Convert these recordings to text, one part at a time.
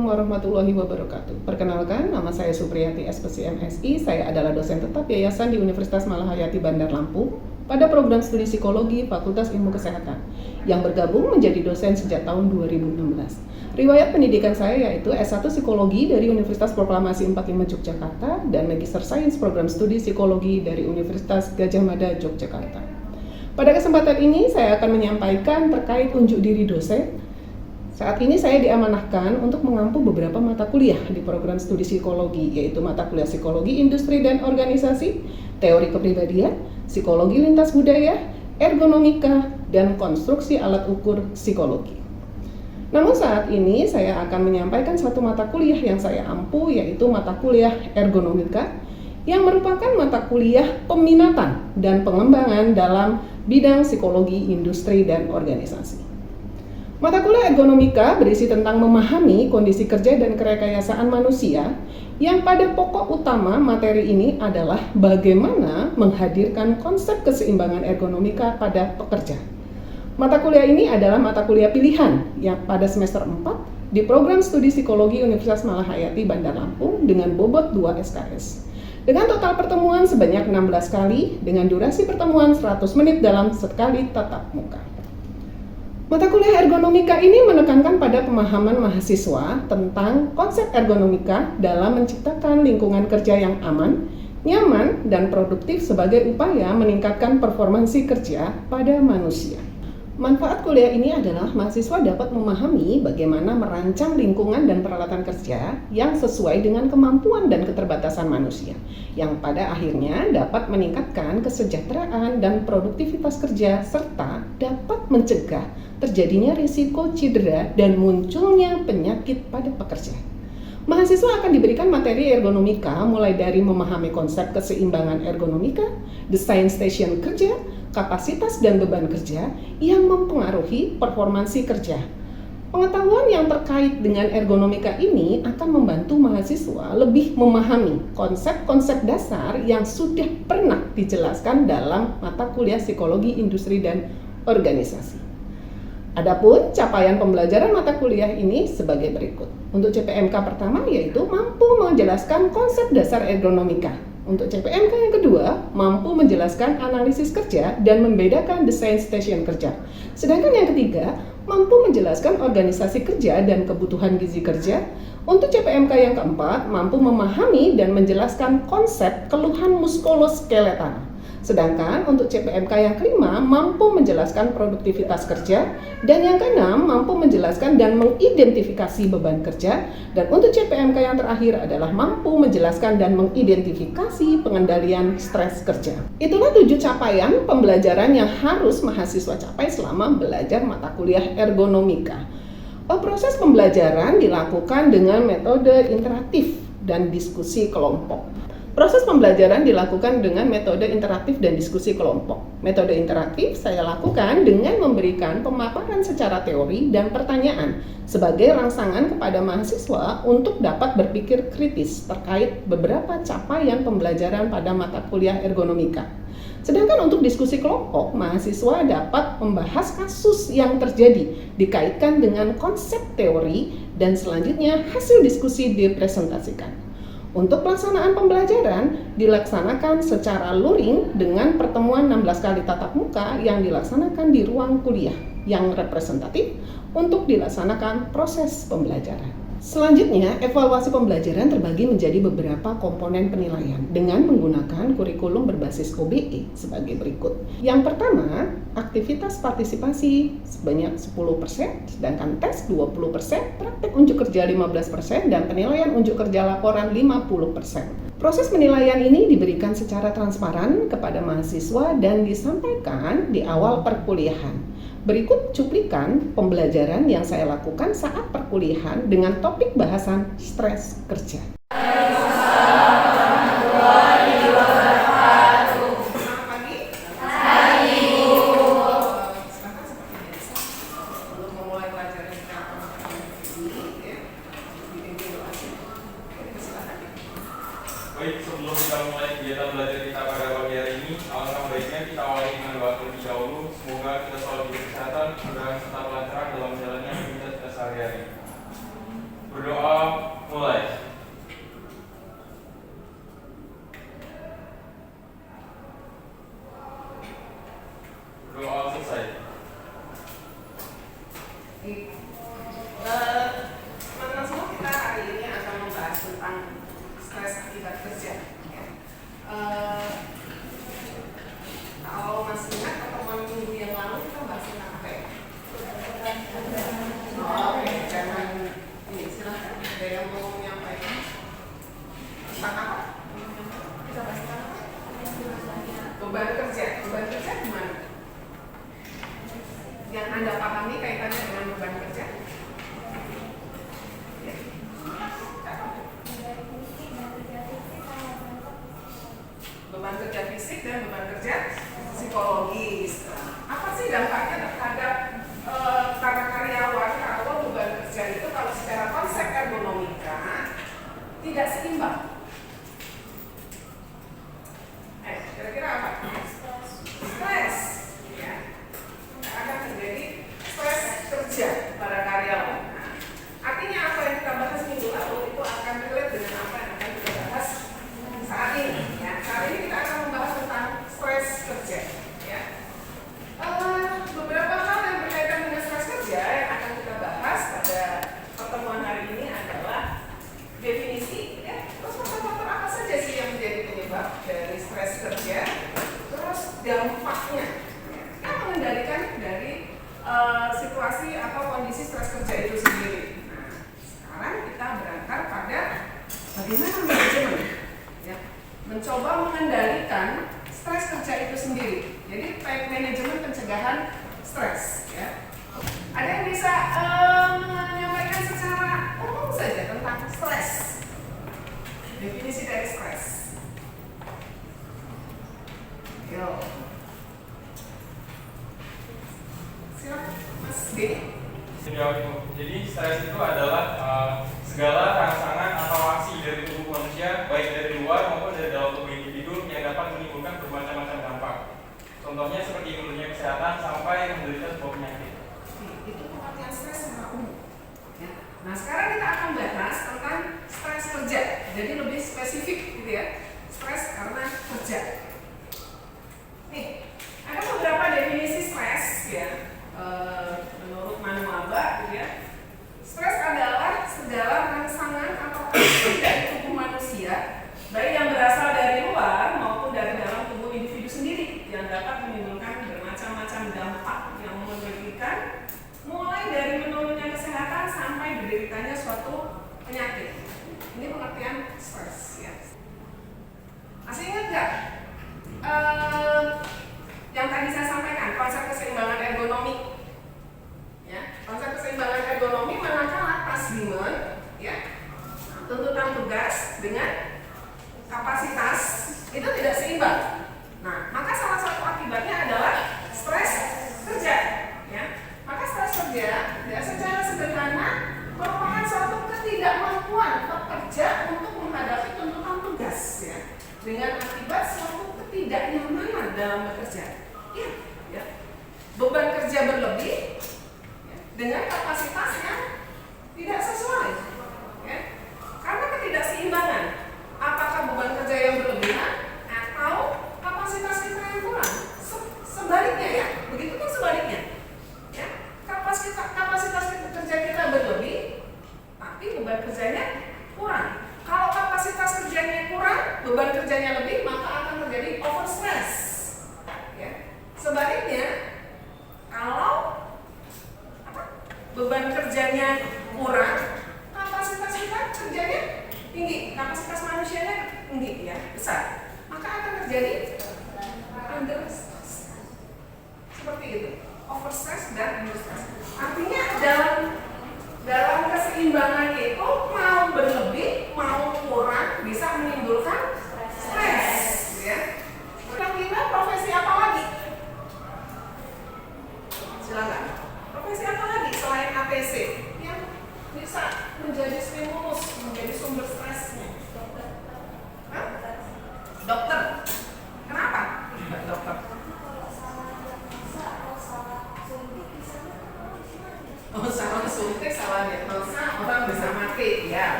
Assalamualaikum warahmatullahi wabarakatuh. Perkenalkan, nama saya Supriyati SPC MSI. Saya adalah dosen tetap yayasan di Universitas Malahayati Bandar Lampung pada program studi psikologi Fakultas Ilmu Kesehatan yang bergabung menjadi dosen sejak tahun 2016. Riwayat pendidikan saya yaitu S1 Psikologi dari Universitas Proklamasi 45 Yogyakarta dan Magister Sains Program Studi Psikologi dari Universitas Gadjah Mada Yogyakarta. Pada kesempatan ini saya akan menyampaikan terkait unjuk diri dosen. Saat ini saya diamanahkan untuk mengampu beberapa mata kuliah di program studi psikologi, yaitu mata kuliah psikologi industri dan organisasi, teori kepribadian, psikologi lintas budaya, ergonomika, dan konstruksi alat ukur psikologi. Namun saat ini saya akan menyampaikan satu mata kuliah yang saya ampu, yaitu mata kuliah ergonomika, yang merupakan mata kuliah peminatan dan pengembangan dalam bidang psikologi industri dan organisasi. Mata kuliah ergonomika berisi tentang memahami kondisi kerja dan kerekayasaan manusia yang pada pokok utama materi ini adalah bagaimana menghadirkan konsep keseimbangan ergonomika pada pekerja. Mata kuliah ini adalah mata kuliah pilihan yang pada semester 4 di program studi psikologi Universitas Malahayati Bandar Lampung dengan bobot 2 SKS. Dengan total pertemuan sebanyak 16 kali dengan durasi pertemuan 100 menit dalam sekali tatap muka. Mata kuliah ergonomika ini menekankan pada pemahaman mahasiswa tentang konsep ergonomika dalam menciptakan lingkungan kerja yang aman, nyaman, dan produktif sebagai upaya meningkatkan performansi kerja pada manusia. Manfaat kuliah ini adalah mahasiswa dapat memahami bagaimana merancang lingkungan dan peralatan kerja yang sesuai dengan kemampuan dan keterbatasan manusia, yang pada akhirnya dapat meningkatkan kesejahteraan dan produktivitas kerja serta dapat mencegah terjadinya risiko cedera dan munculnya penyakit pada pekerja. Mahasiswa akan diberikan materi ergonomika mulai dari memahami konsep keseimbangan ergonomika, desain stasiun kerja, kapasitas dan beban kerja yang mempengaruhi performansi kerja. Pengetahuan yang terkait dengan ergonomika ini akan membantu mahasiswa lebih memahami konsep-konsep dasar yang sudah pernah dijelaskan dalam mata kuliah psikologi industri dan organisasi. Adapun capaian pembelajaran mata kuliah ini sebagai berikut. Untuk CPMK pertama yaitu mampu menjelaskan konsep dasar ergonomika. Untuk CPMK yang kedua, mampu menjelaskan analisis kerja dan membedakan desain stasiun kerja. Sedangkan yang ketiga, mampu menjelaskan organisasi kerja dan kebutuhan gizi kerja. Untuk CPMK yang keempat, mampu memahami dan menjelaskan konsep keluhan muskuloskeletal. Sedangkan untuk CPMK yang kelima, mampu menjelaskan produktivitas kerja. Dan yang keenam, mampu menjelaskan dan mengidentifikasi beban kerja. Dan untuk CPMK yang terakhir adalah mampu menjelaskan dan mengidentifikasi pengendalian stres kerja. Itulah 7 capaian pembelajaran yang harus mahasiswa capai selama belajar mata kuliah ergonomika. Proses pembelajaran dilakukan dengan metode interaktif dan diskusi kelompok. Proses pembelajaran dilakukan dengan metode interaktif dan diskusi kelompok. Metode interaktif saya lakukan dengan memberikan pemaparan secara teori dan pertanyaan sebagai rangsangan kepada mahasiswa untuk dapat berpikir kritis terkait beberapa capaian pembelajaran pada mata kuliah ergonomika. Sedangkan untuk diskusi kelompok, mahasiswa dapat membahas kasus yang terjadi dikaitkan dengan konsep teori dan selanjutnya hasil diskusi dipresentasikan. Untuk pelaksanaan pembelajaran dilaksanakan secara luring dengan pertemuan 16 kali tatap muka yang dilaksanakan di ruang kuliah yang representatif untuk dilaksanakan proses pembelajaran. Selanjutnya, evaluasi pembelajaran terbagi menjadi beberapa komponen penilaian dengan menggunakan kurikulum berbasis OBE sebagai berikut. Yang pertama, aktivitas partisipasi sebanyak 10%, sedangkan tes 20%, praktek unjuk kerja 15%, dan penilaian unjuk kerja laporan 50%. Proses penilaian ini diberikan secara transparan kepada mahasiswa dan disampaikan di awal perkuliahan. Berikut cuplikan pembelajaran yang saya lakukan saat perkuliahan dengan topik bahasan stres kerja. Baik, sebelum kita mulai kegiatan belajar kita pada pagi hari ini, alangkah baiknya kita awali dengan doa terlebih dahulu. Semoga kita selalu diberi kesehatan, kemudahan serta kelancaran dalam menjalani aktivitas kita sehari-hari. Berdoa Berdoa mulai. Berdoa selesai. Teman-teman semua, kita hari ini akan membahas tentang stres akibat kerja. Kalau masih ingat pertemuan minggu yang lalu kita bahas tentang apa ya? Oke, jangan ini, silahkan ada yang mau menyampaikan tentang apa? Kita bahas tentang apa? Beban kerja. Beban kerja gimana? Yang Anda pahami kaitannya dengan beban kerja? Beban kerja fisik dan beban kerja psikologis. Apa sih dampaknya terhadap para karyawan kalau beban kerja itu kalau secara konsep ergonomika tidak seimbang? Kira-kira apa? Stres. Ya. Akan terjadi stres kerja pada karyawan. Nah, artinya apa yang kita bahas minggu lalu itu akan relate dengan apa yang akan kita bahas saat ini. Ya, saat ini kita akan membahas tentang stres kerja. Ya. Beberapa hal yang berkaitan dengan stres kerja yang akan kita bahas pada pertemuan hari ini adalah definisi, ya, terus faktor-faktor apa saja sih yang menjadi penyebab dari stres kerja, terus dampaknya, ya, yang mengendalikan dari situasi atau kondisi stres kerja itu sendiri. Nah, sekarang kita berangkat pada bagaimana manajemen, ya, mencoba mengendalikan stres kerja itu sendiri. Jadi manajemen pencegahan stres. Ya. Ada yang bisa menyampaikan secara umum saja tentang stres? Definisi dari stres. Yo. Silakan, Mas Denny. Jadi stres itu adalah segala rangsangan atau aksi dari tubuh manusia, baik dari luar maupun dari dalam tubuh individu yang dapat menimbulkan bermacam-macam dampak. Contohnya seperti menurunnya kesehatan sampai menderita sebuah penyakit. Itu pengertian stres secara umum. Ya. Nah, sekarang kita akan bahas tentang stres kerja. Jadi lebih spesifik, gitu ya. Stres karena kerja. Nih, ada beberapa definisi stres, ya. Menurut Manuaba, gitu ya. Stres adalah segala rangsangan atau aksi dari tubuh manusia, baik yang berasal dari luar maupun dari dalam tubuh individu sendiri, yang dapat menimbulkan bermacam-macam dampak yang merugikan, mulai dari menurunnya kesehatan sampai dideritanya suatu penyakit. Ini pengertian stres, ya. Masih ingat nggak yang tadi saya sampaikan, konsep keseimbangan ergonomi? Ya, konsep keseimbangan ergonomi manakala tasbimen, ya, tuntutan tugas dengan kapasitas itu tidak seimbang. Nah, maka salah satu akibatnya adalah stres kerja. Ya, maka stres kerja, ya, secara sederhana merupakan suatu ketidakmampuan pekerja untuk menghadapi tuntutan tugas, ya, dengan akibat suatu ketidaknyamanan dalam bekerja. Ya. Beban kerja berlebih, ya, dengan kapasitas yang tidak sesuai, ya. Karena ketidakseimbangan, apakah beban kerja yang berlebihan atau kapasitas kita yang kurang? Sebaliknya, ya, begitu pun sebaliknya, ya. Kapasitas kerja kita berlebih, tapi beban kerjanya kurang. Kalau kapasitas kerjanya kurang, beban kerjanya lebih, maka akan terjadi overstress. Ya. Sebaliknya, kalau beban kerjanya kurang, kapasitas kita kerjanya tinggi, kapasitas manusianya tinggi, ya, besar, maka akan terjadi understress. Seperti itu, overstress dan understress. Artinya dalam keseimbangan itu mau berlebih, mau kurang bisa menimbulkan stres, ya. Kira-kira profesi apa lagi? Silakan. Profesi apa lagi selain ATC yang bisa menjadi stimulus, menjadi sumber stresnya? Hah? Dokter. Kenapa? Dokter.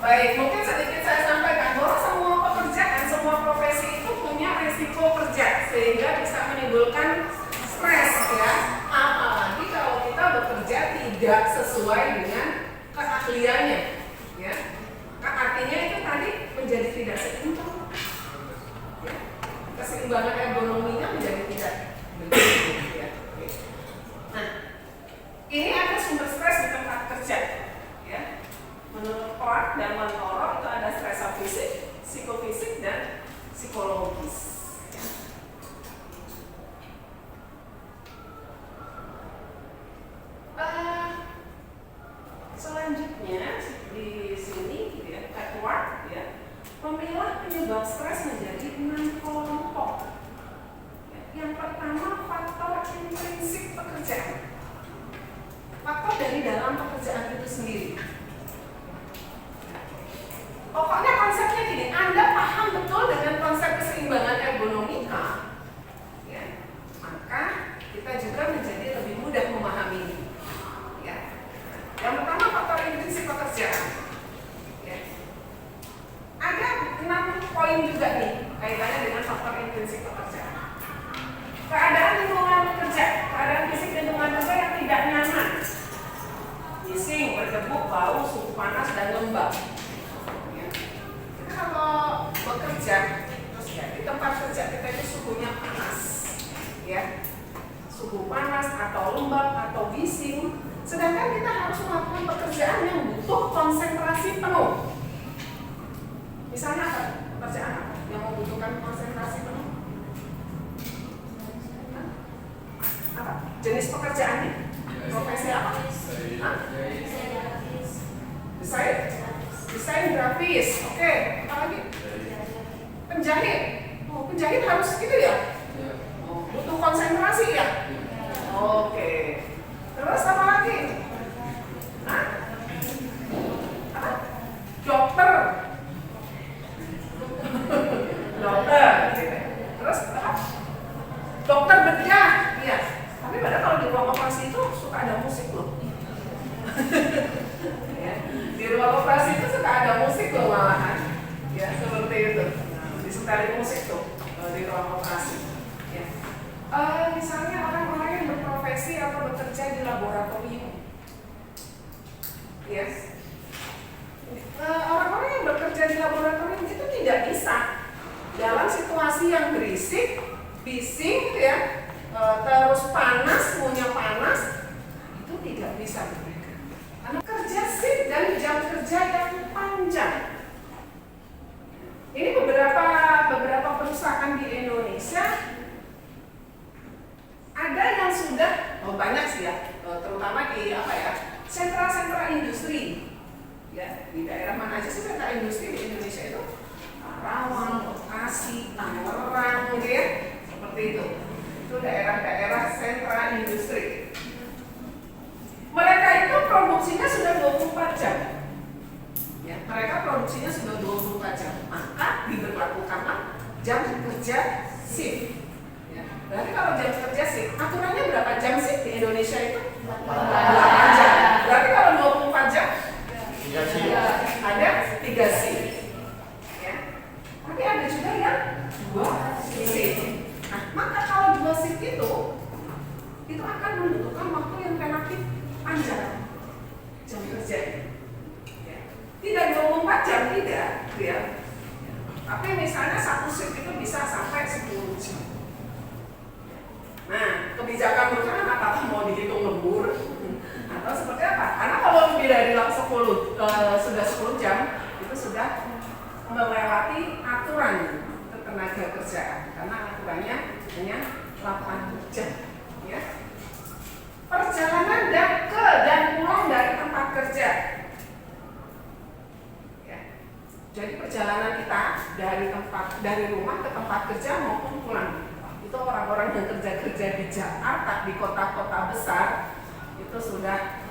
Baik, mungkin sedikit saya sampaikan bahwa semua pekerjaan, semua profesi itu punya risiko kerja sehingga bisa menimbulkan stres ya. Apalagi kalau kita bekerja tidak sesuai dengan keahliannya, ya. Artinya itu tadi menjadi tidak seimbang, ya. Keseimbangan ergonominya menjadi tidak begitu, ya. Nah, ini ada sumber stres di tempat kerja, ya. Menurut Clark dan Montoro itu ada stres fisik, psikofisik, dan psikologis. Selanjutnya di sini ya, Edward ya, memilah penyebab stres menjadi 6 kelompok. Yang pertama faktor intrinsik pekerjaan, faktor dari dalam pekerjaan itu sendiri. Pokoknya konsepnya gini, Anda paham betul dengan konsep keseimbangan ergonomika, ya, maka kita juga menjadi lebih mudah memahami ini. Ya. Yang pertama faktor intrinsik pekerjaan. Ya. Ada 6 poin juga nih kaitannya dengan faktor intrinsik pekerjaan. Keadaan lingkungan bekerja, keadaan fisik lingkungan kerja yang tidak nyaman, bising, berdebu, bau, suhu panas, dan lembab. Ya. Kita kalau bekerja, terus ya di tempat kerja kita itu suhunya panas, ya, suhu panas atau lembab atau bising. Sedangkan kita harus melakukan pekerjaan yang butuh konsentrasi penuh. Misalnya apa? Pekerjaan apa yang membutuhkan konsentrasi penuh? Apa? Jenis pekerjaannya? Profesi apa? Desain grafis. Oke, apa lagi? Penjahit. Oh, penjahit harus gitu ya? Oh, butuh konsentrasi ya? Oke. Terus apa lagi? Hah? Apa? Dokter. Dokter. Terus apa? Dokter bedah. Iya. Tapi padahal kalau di ruang operasi itu suka ada musik loh. Ya. Di ruang operasi itu suka ada musik loh malahan. Ya, seperti itu. Disetelin musik tuh di ruang operasi. Ya. Misalnya orang-orang yang berprofesi atau bekerja di laboratorium, yes. Orang-orang yang bekerja di laboratorium itu tidak bisa dalam situasi yang berisik, bising, ya, terus panas, punya panas, itu tidak bisa mereka. Karena kerja shift dan jam kerja yang panjang. Ini beberapa perusahaan di Indonesia. Ada yang sudah, banyak sih ya, terutama di sentra-sentra industri, ya, di daerah mana aja sih sentra industri di Indonesia itu? Karawang, Bekasi, Tangerang, gitu ya, seperti itu. Itu daerah-daerah sentra industri. Mereka itu produksinya sudah 24 jam. Ya, mereka produksinya sudah 24 jam, maka diberlakukanlah jam kerja shift. Berarti kalau jam kerja shift, aturannya berapa jam sih di Indonesia itu? 8 jam. Berarti kalau 24 jam? 3 shift. Ada 3 shift. Ya. Tapi ada juga yang 2 shift. Nah, maka kalau 2 shift itu akan membutuhkan waktu yang relatif panjang jam kerja. Ya. Tidak 24 jam, tidak. Ya. Tapi misalnya satu shift itu bisa sampai 10 jam. Nah, kebijakan perusahaan apakah mau dihitung lembur atau seperti apa? Karena kalau lebih dari 10 jam itu sudah melewati aturan ketenaga kerjaan, karena aturannya hanya 8 jam. Ya. Perjalanan ke dan pulang dari tempat kerja. Ya. Jadi perjalanan kita dari rumah ke tempat kerja maupun pulang. Itu orang-orang yang kerja di Jakarta, di kota-kota besar, itu sudah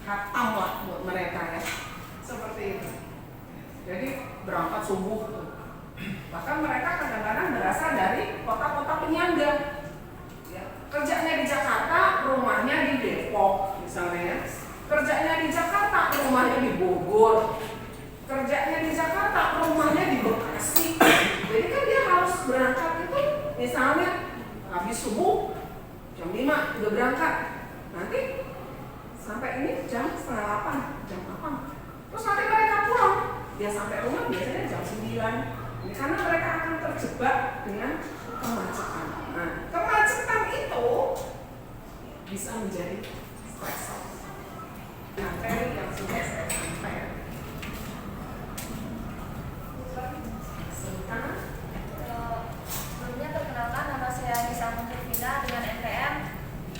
hatam lah buat mereka ya, seperti itu. Jadi berangkat subuh, bahkan mereka kadang-kadang berasal dari kota-kota penyangga. Ya, kerjanya di Jakarta, rumahnya di Depok misalnya ya. Kerjanya di Jakarta, rumahnya di Bogor. kerjanya di Jakarta, rumahnya di Bekasi. Jadi kan dia harus berangkat itu misalnya habis subuh jam 5 udah berangkat. Nanti sampai ini jam setengah 8, jam 8. Terus nanti mereka pulang. Dia sampai rumah biasanya jam 9. Ini karena mereka akan terjebak dengan kemacetan. Nah, kemacetan itu bisa menjadi stressor. Materi yang sudah saya sampaikan. Sebelumnya perkenalkan, nama saya Nisa Muntirvina dengan NPM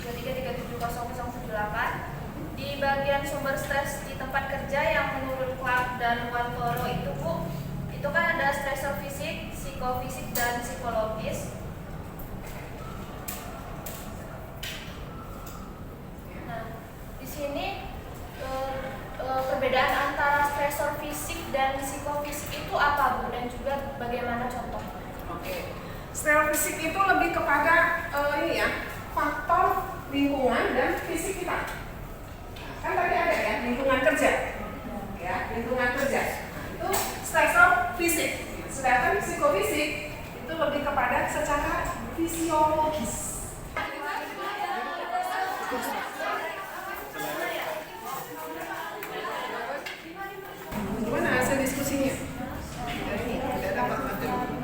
23370078. Di bagian sumber stres di tempat kerja yang menurut Clark dan Wantoro itu Bu, itu kan ada stresor fisik, psikofisik, dan psikologis. Nah, di sini perbedaan antara stresor fisik dan psikofisik itu apa Bu, dan juga bagaimana contoh? Oke, stresor fisik itu lebih kepada ini ya, faktor lingkungan dan fisik kita. Kan tadi ada ya, lingkungan kerja, ya lingkungan kerja. Nah, itu stresor fisik. Sedangkan psikofisik itu lebih kepada secara fisiologis. Gimana hasil diskusinya? Ini udah dapat materi.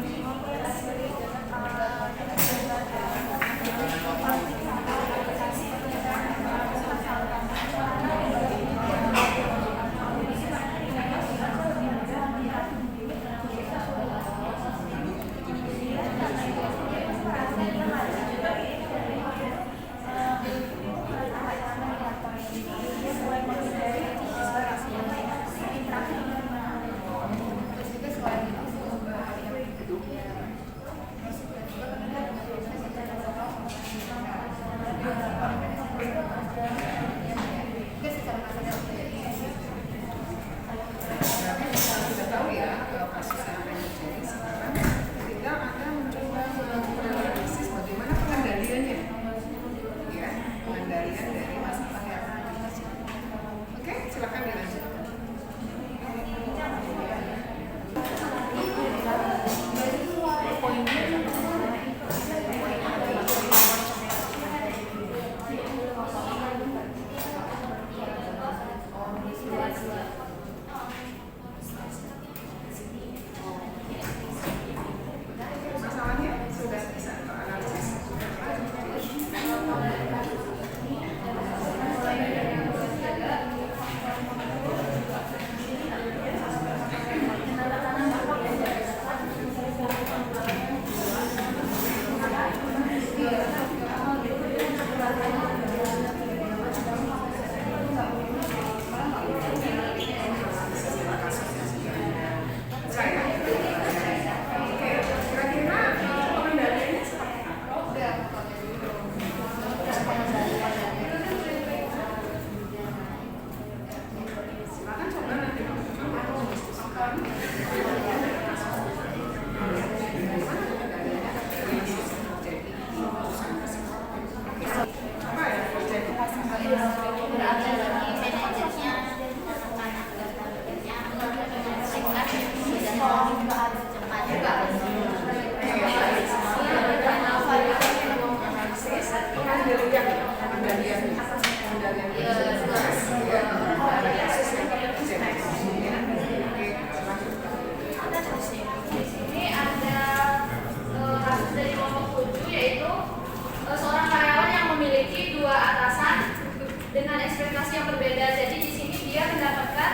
dengan ekspektasi yang berbeda. Jadi di sini dia mendapatkan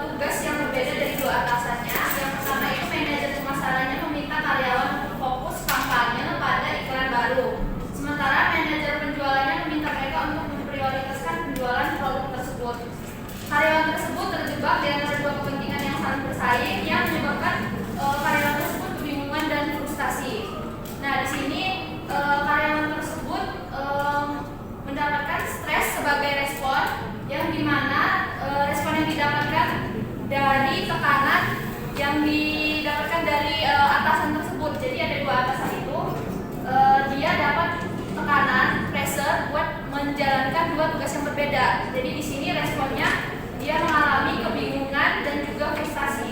tugas yang berbeda dari dua atasannya. Yang pertama itu manajer pemasarannya meminta karyawan untuk fokus kampanye pada iklan baru. Sementara manajer penjualannya meminta mereka untuk memprioritaskan penjualan produk tersebut. Karyawan tersebut terjebak di antara dua kepentingan yang saling bersaing yang menyebabkan karyawan tersebut kebingungan dan frustasi. Nah, di sini karyawan tersebut mendapatkan stres sebagai respon yang dimana respon yang didapatkan dari tekanan yang didapatkan dari atasan tersebut. Jadi ada dua atasan itu, dia dapat tekanan pressure buat menjalankan dua tugas yang berbeda. Jadi di sini responnya dia mengalami kebingungan dan juga frustasi.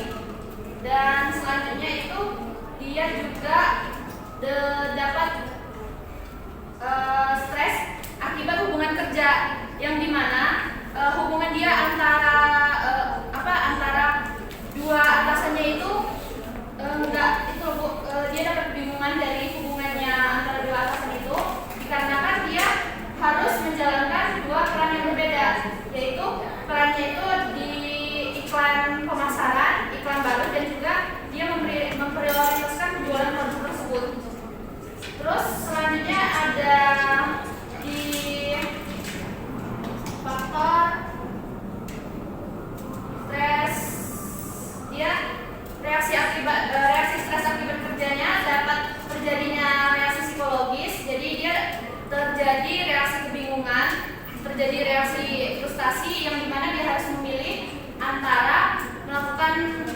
iklan pemasaran, iklan baru, dan juga dia memprioritaskan penjualan produk tersebut. Terus selanjutnya ada di faktor stres, dia reaksi stres akibat kerjanya dapat terjadinya reaksi psikologis. Jadi dia terjadi reaksi kebingungan, terjadi reaksi frustasi yang dimana dia harus memilih antara melakukan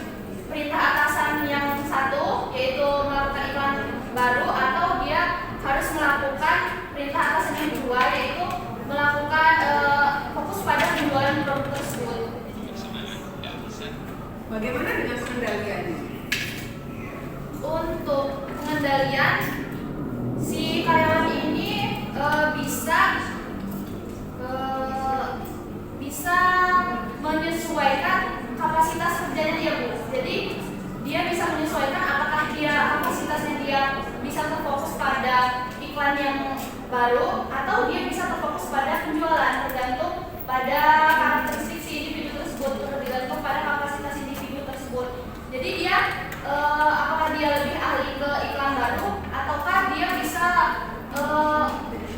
perintah atasan yang satu, yaitu melakukan iklan baru, atau dia harus melakukan perintah atasan yang kedua, yaitu melakukan fokus pada penjualan produk tersebut. Bagaimana dengan pengendaliannya? Untuk pengendalian, si karyawan ini bisa menyesuaikan kapasitas kerjanya dia, Bu. Jadi dia bisa menyesuaikan apakah kapasitasnya dia bisa terfokus pada iklan yang baru atau dia bisa terfokus pada penjualan, tergantung pada karakteristik si individu tersebut, tergantung pada kapasitas individu tersebut. Jadi dia apakah dia lebih ahli ke iklan baru ataukah dia bisa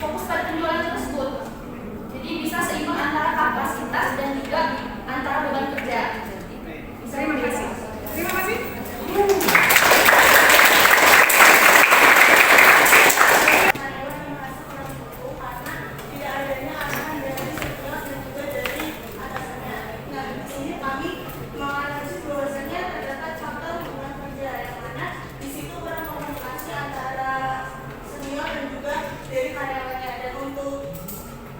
fokus pada penjualan tersebut. Jadi bisa seimbang antara kapasitas dan juga antara beban kerja. Terima kasih. Terima kasih.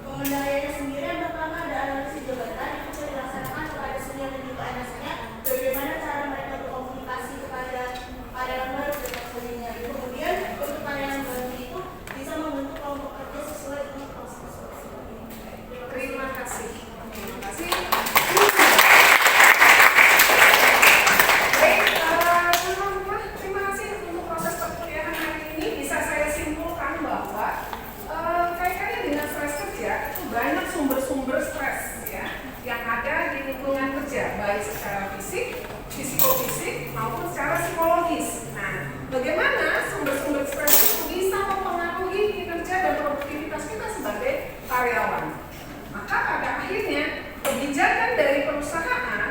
Pengendaliannya sendiri yang pertama ada analisis jabatan yang bisa dilaksanakan kepada senior dan juga atasannya, bagaimana cara mereka berkomunikasi kepada karyawan baru dan sebagainya. Kemudian untuk karyawan baru itu bisa membentuk kelompok kerja sesuai dengan proses. Terima kasih. Terima kasih. Baik, teman-teman, terima kasih untuk proses perkuliahan hari ini. Bisa saya simpulkan bahwa kaitannya dengan stres kerja itu banyak sumber-sumber stres ya yang ada di lingkungan kerja, baik secara fisik, psikofisik maupun secara psikologis. Nah, bagaimana sumber-sumber stres itu bisa mempengaruhi kinerja dan produktivitas kita sebagai karyawan? Maka pada akhirnya kebijakan dari perusahaan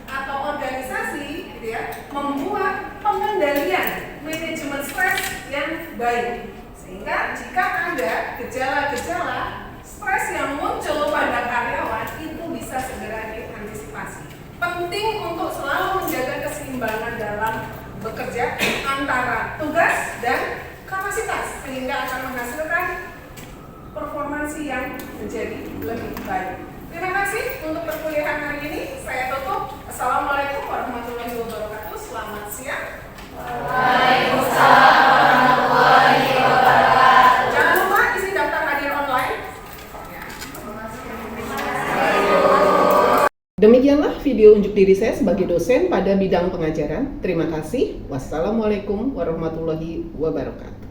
atau organisasi gitu ya, membuat pengendalian manajemen stres yang baik. Sehingga jika ada gejala-gejala stres yang muncul pada karyawan itu bisa segera diantisipasi. Penting untuk selalu menjaga keseimbangan dalam bekerja antara tugas dan kapasitas sehingga akan menghasilkan performansi yang menjadi lebih baik. Terima kasih untuk perkuliahan hari ini. Saya tutup. Assalamualaikum warahmatullahi wabarakatuh. Selamat siang. Waalaikumsalam warahmatullahi wabarakatuh. Jangan lupa isi daftar hadir online. Demikianlah video unjuk diri saya sebagai dosen pada bidang pengajaran. Terima kasih. Wassalamualaikum warahmatullahi wabarakatuh.